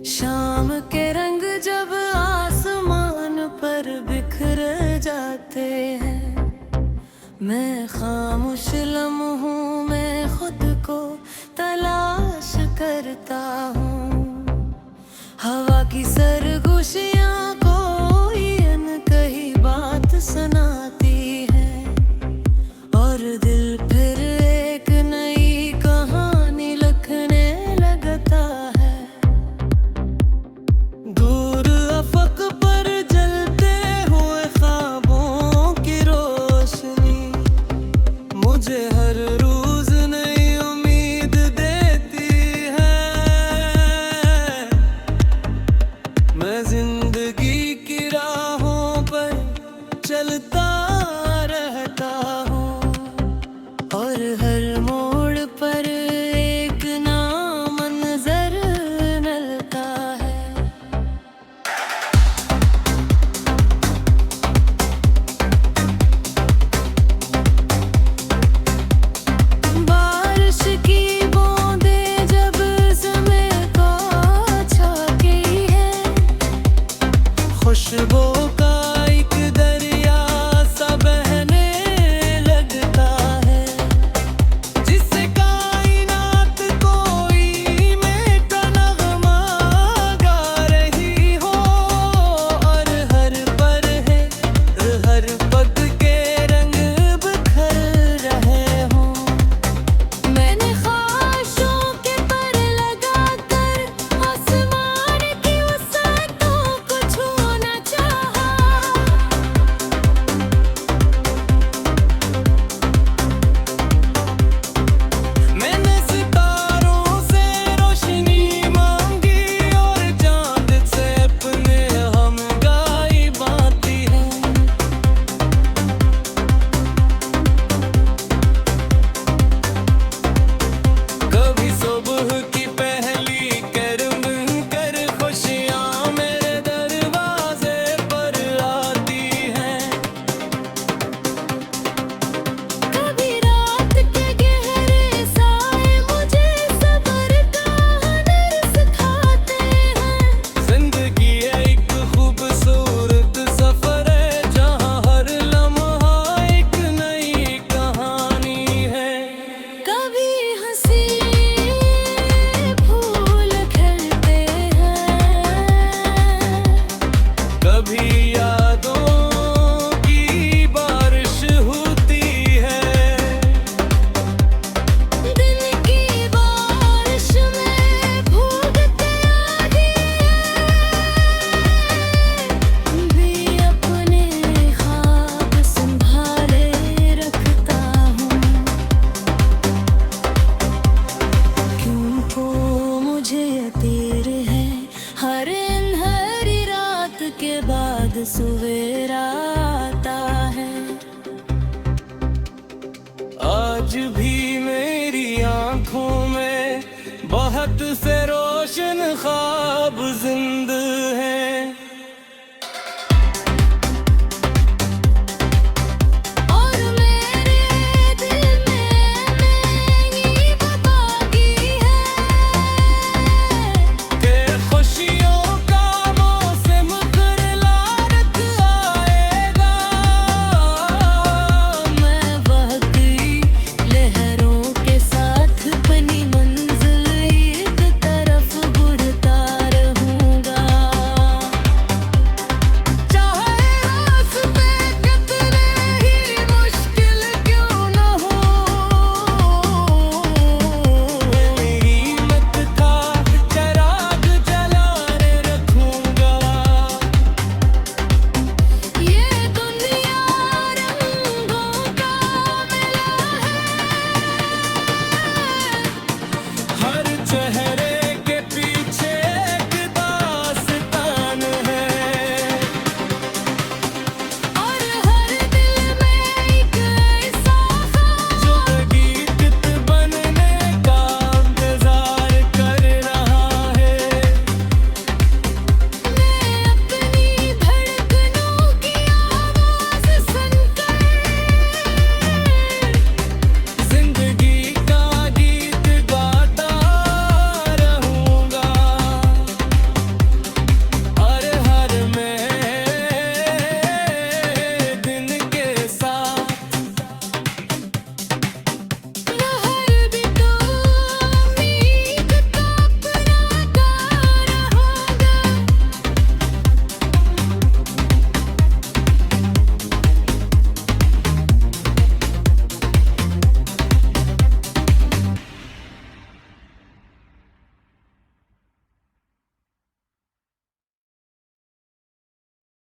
शाम के रंग जब आसमान पर बिखर जाते हैं, मैं खामोश लम्हों में खुद को तलाश करता हूँ। हवा की सरगोशियाँ कोई अनकही बात सुनाती है, और दिल फिर एक नई कहानी लिखने लगता है। दूर अफक पर जलते हुए ख्वाबों की रोशनी मुझे हर रोज नई उम्मीद देती है। मैं जिंदगी की राहों पर चलता रहता हूँ, और हर मोड़ पर एक नया मंजर मिलता है। बारिश की बूंदें जब ज़मीं को छूती हैं, खुशबू का एक दरिया सा बहने लगता है, जिससे कायनात कोई मीठा नगमा गा रही हो। और हर पर है, हर पग के रंग बिखर रहे हों। मैंने ख्वाहिशों के पर लगाकर आसमान की वसातों को छूना चाहा। मैंने सितारों से रोशनी मांगी, और चांद से अपने हमगाई बाती है। कभी सुबह की पहली करम कर खुशियाँ मेरे दरवाजे पर आती हैं। कभी रात के गहरे साए मुझे सब्र का हुनर सिखाते हैं। जिंदगी एक खूबसूरत सफर है, जहाँ हर लम्हा एक नई कहानी है। कभी हंसी फूल खिलते हैं, कभी यादों की बारिश होती है। दिल की बारिश में भूगते आगे भी अपने ख्वाब संभाले रखता हूँ। क्योंकि मुझे यकीन है, हर अंधेरी रात के बाद सवेरा आता है। आज भी मेरी आंखों में बहुत से रोशन ख्वाब जिंदा हैं।